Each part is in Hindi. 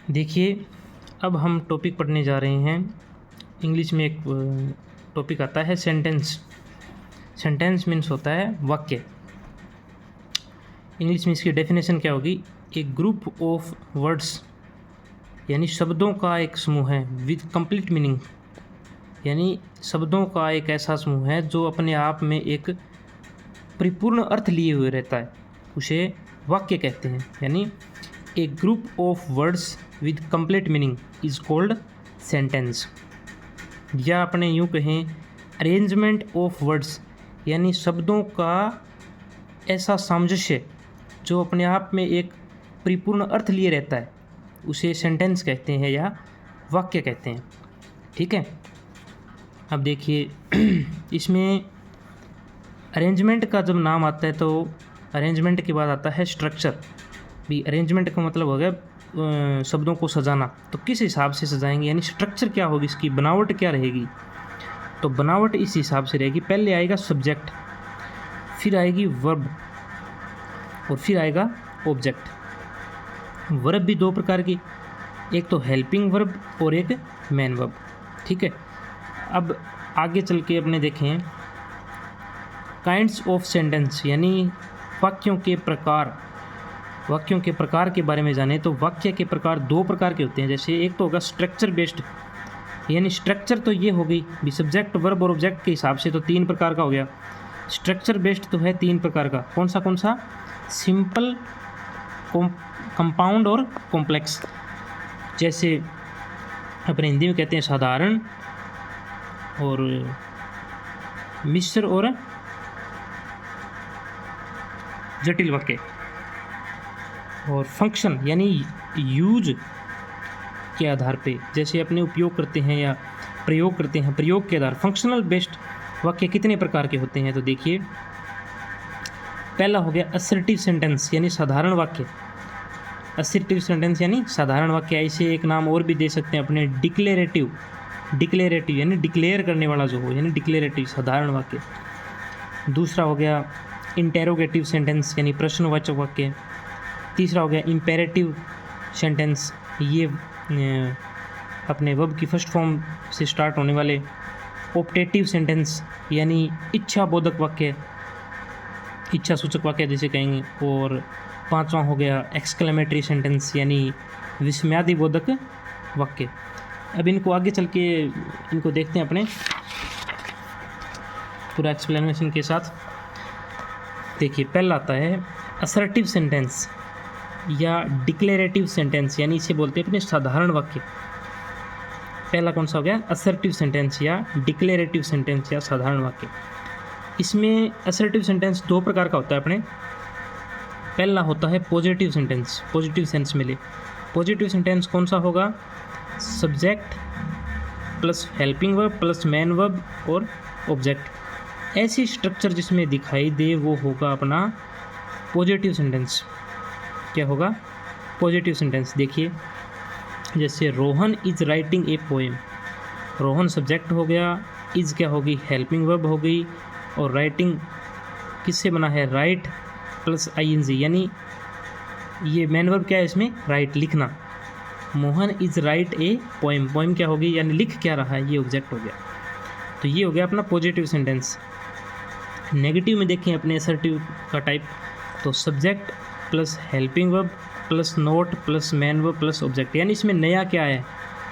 देखिए, अब हम टॉपिक पढ़ने जा रहे हैं। इंग्लिश में एक टॉपिक आता है सेंटेंस। सेंटेंस मीन्स होता है वाक्य। इंग्लिश में इसकी डेफिनेशन क्या होगी? एक ग्रुप ऑफ वर्ड्स यानी शब्दों का एक समूह है विद कंप्लीट मीनिंग, यानी शब्दों का एक ऐसा समूह है जो अपने आप में एक परिपूर्ण अर्थ लिए हुए रहता है, उसे वाक्य कहते हैं। यानी a group of words with complete meaning is called sentence. या अपने यूँ कहें अरेंजमेंट ऑफ वर्ड्स, यानी शब्दों का ऐसा सामंजस्य जो अपने आप में एक परिपूर्ण अर्थ लिए रहता है, उसे सेंटेंस कहते हैं या वाक्य कहते हैं। ठीक है, अब देखिए इसमें अरेंजमेंट का जब नाम आता है तो अरेंजमेंट के बाद आता है स्ट्रक्चर। भी अरेंजमेंट का मतलब हो गया शब्दों को सजाना, तो किस हिसाब से सजाएंगे, यानी स्ट्रक्चर क्या होगी, इसकी बनावट क्या रहेगी। तो बनावट इस हिसाब से रहेगी, पहले आएगा सब्जेक्ट, फिर आएगी वर्ब और फिर आएगा ऑब्जेक्ट। वर्ब भी दो प्रकार की, एक तो हेल्पिंग वर्ब और एक मेन वर्ब। ठीक है, अब आगे चल के अपने देखें काइंड्स ऑफ सेंटेंस, यानी वाक्यों के प्रकार। वाक्यों के प्रकार के बारे में जाने तो वाक्य के प्रकार दो प्रकार के होते हैं। जैसे एक तो होगा स्ट्रक्चर बेस्ड, यानी स्ट्रक्चर तो ये हो गई भी सब्जेक्ट वर्ब और ऑब्जेक्ट के हिसाब से तो तीन प्रकार का हो गया। स्ट्रक्चर बेस्ड तो है तीन प्रकार का, कौन सा? सिंपल, कंपाउंड और कॉम्प्लेक्स। जैसे अपने हिंदी में कहते हैं साधारण और मिश्र और जटिल वाक्य। और फंक्शन यानी यूज के आधार पे, जैसे अपने उपयोग करते हैं या प्रयोग करते हैं, प्रयोग के आधार। फंक्शनल बेस्ड वाक्य कितने प्रकार के होते हैं? तो देखिए, पहला हो गया असर्टिव सेंटेंस यानी साधारण वाक्य। असर्टिव सेंटेंस यानी साधारण वाक्य। ऐसे एक नाम और भी दे सकते हैं अपने डिक्लेरेटिव। डिक्लेरेटिव यानी डिक्लेयर करने वाला जो हो, यानी डिक्लेरेटिव साधारण वाक्य। दूसरा हो गया इंटेरोगेटिव सेंटेंस यानी प्रश्नवाचक वाक्य। तीसरा हो गया इम्पेरेटिव सेंटेंस, ये अपने वर्ब की फर्स्ट फॉर्म से स्टार्ट होने वाले। ऑप्टेटिव सेंटेंस यानी इच्छा बोधक वाक्य, इच्छा सूचक वाक्य जैसे कहेंगे। और पांचवा हो गया एक्सक्लेमेटरी सेंटेंस यानी विस्मयादि बोधक वाक्य। अब इनको आगे चल के इनको देखते हैं अपने पूरा एक्सप्लेनेशन के साथ। देखिए, पहला आता है असर्टिव सेंटेंस या डिक्लेरेटिव सेंटेंस, यानी इसे बोलते हैं अपने साधारण वाक्य। पहला कौन सा हो गया? असर्टिव सेंटेंस या डिक्लेरेटिव सेंटेंस या साधारण वाक्य। इसमें असर्टिव सेंटेंस दो प्रकार का होता है अपने। पहला होता है पॉजिटिव सेंटेंस, पॉजिटिव सेंस में ले। पॉजिटिव सेंटेंस कौन सा होगा? Subject plus helping verb plus main verb और ऑब्जेक्ट। ऐसी स्ट्रक्चर जिसमें दिखाई दे वो होगा अपना पॉजिटिव सेंटेंस। क्या होगा? Positive sentence. देखिए, जैसे Rohan is writing a poem. Rohan subject हो गया, इज क्या होगी? हेल्पिंग वर्ब हो गई, और राइटिंग किससे बना है? राइट प्लस आईएनजी, यानी ये मेन वर्ब क्या है इसमें? राइट, लिखना। Mohan is right a poem. Poem क्या होगी? यानी लिख क्या रहा है, ये ऑब्जेक्ट हो गया। तो ये हो गया अपना पॉजिटिव सेंटेंस। नेगेटिव में देखें अपने असर्टिव का टाइप, तो subject plus helping verb plus note plus main verb plus object. यानी इसमें नया क्या है?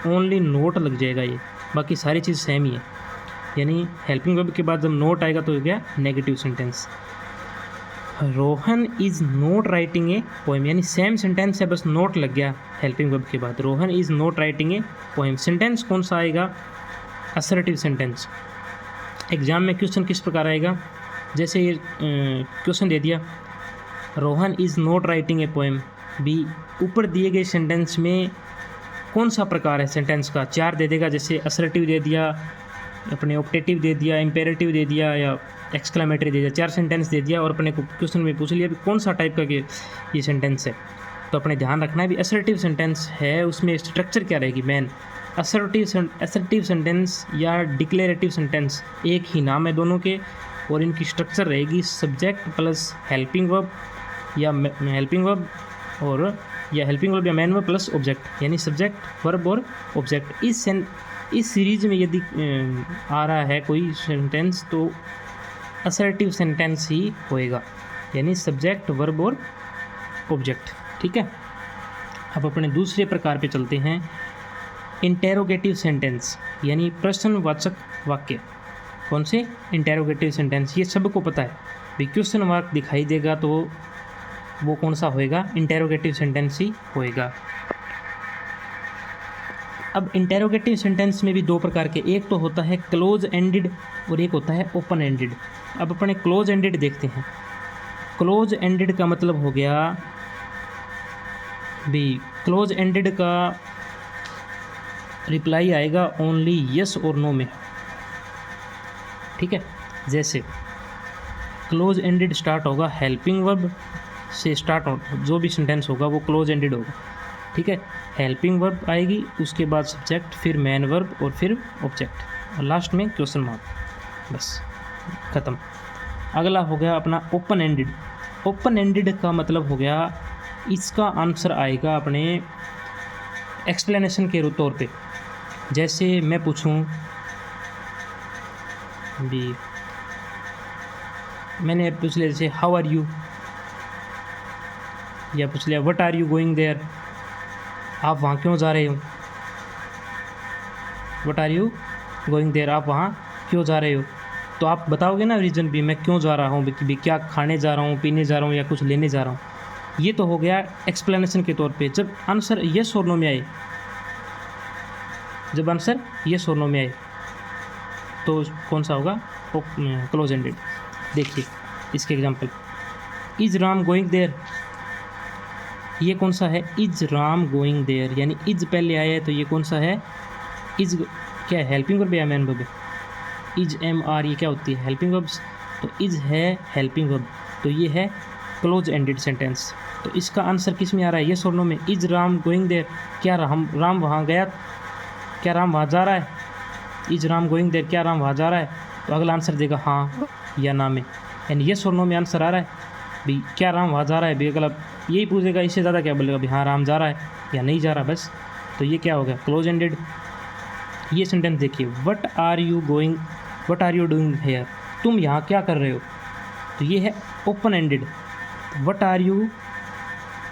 ओनली नोट लग जाएगा ये, बाकी सारी चीज़ सेम ही है। यानी हेल्पिंग वर्ब के बाद जब नोट आएगा तो हो गया negative sentence. Rohan is note writing a poem, यानी सेम सेंटेंस है, बस नोट लग गया हेल्पिंग वर्ब के बाद। Rohan is note writing a poem. Sentence कौन सा आएगा? Assertive sentence. एग्जाम में क्वेश्चन किस प्रकार आएगा? जैसे ये क्वेश्चन दे दिया Rohan is note writing a poem, भी ऊपर दिए गए सेंटेंस में कौन सा प्रकार है सेंटेंस का? चार दे देगा, जैसे असर्टिव दे दिया, अपने ऑप्टेटिव दे दिया, इम्पेरेटिव दे दिया या एक्सक्लेमेटरी दे दिया। चार सेंटेंस दे दिया और अपने को क्वेश्चन में पूछ लिया भी कौन सा टाइप का ये सेंटेंस है। तो अपने ध्यान रखना है भी असर्टिव सेंटेंस है, उसमें स्ट्रक्चर क्या रहेगी? मेन असर्टिव सेंटेंस या डिक्लेरेटिव सेंटेंस एक ही नाम है दोनों के, और इनकी स्ट्रक्चर रहेगी सब्जेक्ट प्लस हेल्पिंग वर्ब या हेल्पिंग वर्ब और या हेल्पिंग वर्ब या मैन वर्ब प्लस ऑब्जेक्ट, यानी सब्जेक्ट वर्ब और ऑब्जेक्ट। इस सीरीज में यदि आ रहा है कोई सेंटेंस तो असर्टिव सेंटेंस ही होएगा, यानी सब्जेक्ट वर्ब और ऑब्जेक्ट। ठीक है, अब अपने दूसरे प्रकार पे चलते हैं, इंटेरोगेटिव सेंटेंस यानी प्रश्नवाचक वाक्य। कौन से? Interrogative sentence. ये सबको पता है भाई, क्वेश्चन मार्क दिखाई देगा तो वो कौन सा होएगा? इंटेरोगेटिव सेंटेंस ही होएगा। अब इंटेरोगेटिव सेंटेंस में भी दो प्रकार के, एक तो होता है क्लोज एंडेड और एक होता है ओपन एंडेड। अब अपने क्लोज एंडेड देखते हैं। क्लोज एंडेड का मतलब हो गया भी, क्लोज एंडेड का रिप्लाई आएगा ओनली यस और नो में। ठीक है, जैसे क्लोज एंडेड स्टार्ट होगा हेल्पिंग वर्ब से, स्टार्ट हो जो भी सेंटेंस होगा वो क्लोज एंडेड होगा। ठीक है, हेल्पिंग वर्ब आएगी, उसके बाद सब्जेक्ट, फिर मैन वर्ब और फिर ऑब्जेक्ट और लास्ट में क्वेश्चन मार्क, बस ख़त्म। अगला हो गया अपना ओपन एंडेड। ओपन एंडेड का मतलब हो गया इसका आंसर आएगा अपने एक्सप्लेनेशन के तौर पे। जैसे मैं पूछूं भी, मैंने पूछ लिया जैसे हाउ आर यू, या पूछ लिया what are you going there, आप वहाँ क्यों जा रहे हो? What are you going there, आप वहाँ क्यों जा रहे हो? तो आप बताओगे ना रीज़न भी, मैं क्यों जा रहा हूँ, भी क्या खाने जा रहा हूँ, पीने जा रहा हूँ या कुछ लेने जा रहा हूँ। ये तो हो गया एक्सप्लेनेशन के तौर पे। जब आंसर येस और नो में आए, जब आंसर येस और नो में आए तो कौन सा होगा? Close ended. देखिए इसके example, is Ram going there, ये कौन सा है? इज राम गोइंग देयर, यानी इज पहले आया है तो ये कौन सा है? इज क्या है? हेल्पिंग वर्ब या main verb? Is am are, ये क्या होती है? Helping verbs. तो इज है हेल्पिंग वर्ब, तो ये है क्लोज एंडेड सेंटेंस। तो इसका आंसर किस में आ रहा है? येस और नो में। इज राम गोइंग देयर, क्या राम वहाँ गया, क्या राम वहाँ जा रहा है? इज राम गोइंग देयर, क्या राम वहाँ जा रहा है? तो अगला आंसर देगा हाँ या ना में, यानी येस और नो में आंसर आ रहा है भाई, क्या राम वहाँ जा रहा है। भाई अगला यही पूछेगा, इससे ज़्यादा क्या बोलेगा भाई, हाँ राम जा रहा है या नहीं जा रहा, बस। तो ये क्या हो गया? Close ended. ये सेंटेंस देखिए, what are you doing here, तुम यहाँ क्या कर रहे हो? तो ये है open ended. What are you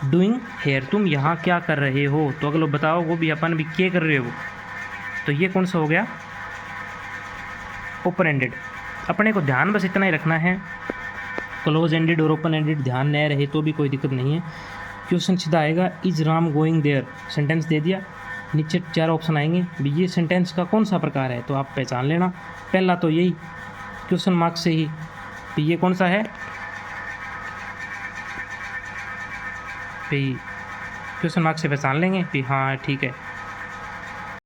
doing here, तुम यहाँ क्या कर रहे हो? तो अगला बताओ वो भी अपन भी क्या कर रहे हो, तो ये कौन सा हो गया? Open ended. अपने को ध्यान बस इतना ही रखना है, क्लोज एंडेड और ओपन एंडेड ध्यान न रहे तो भी कोई दिक्कत नहीं है। क्वेश्चन सीधा आएगा, is Ram going there, sentence दे दिया, नीचे 4 ऑप्शन आएंगे, ये सेंटेंस का कौन सा प्रकार है? तो आप पहचान लेना। पहला तो यही क्वेश्चन मार्क से ही, तो ये कौन सा है भाई? क्वेश्चन मार्क से पहचान लेंगे कि हाँ ठीक है।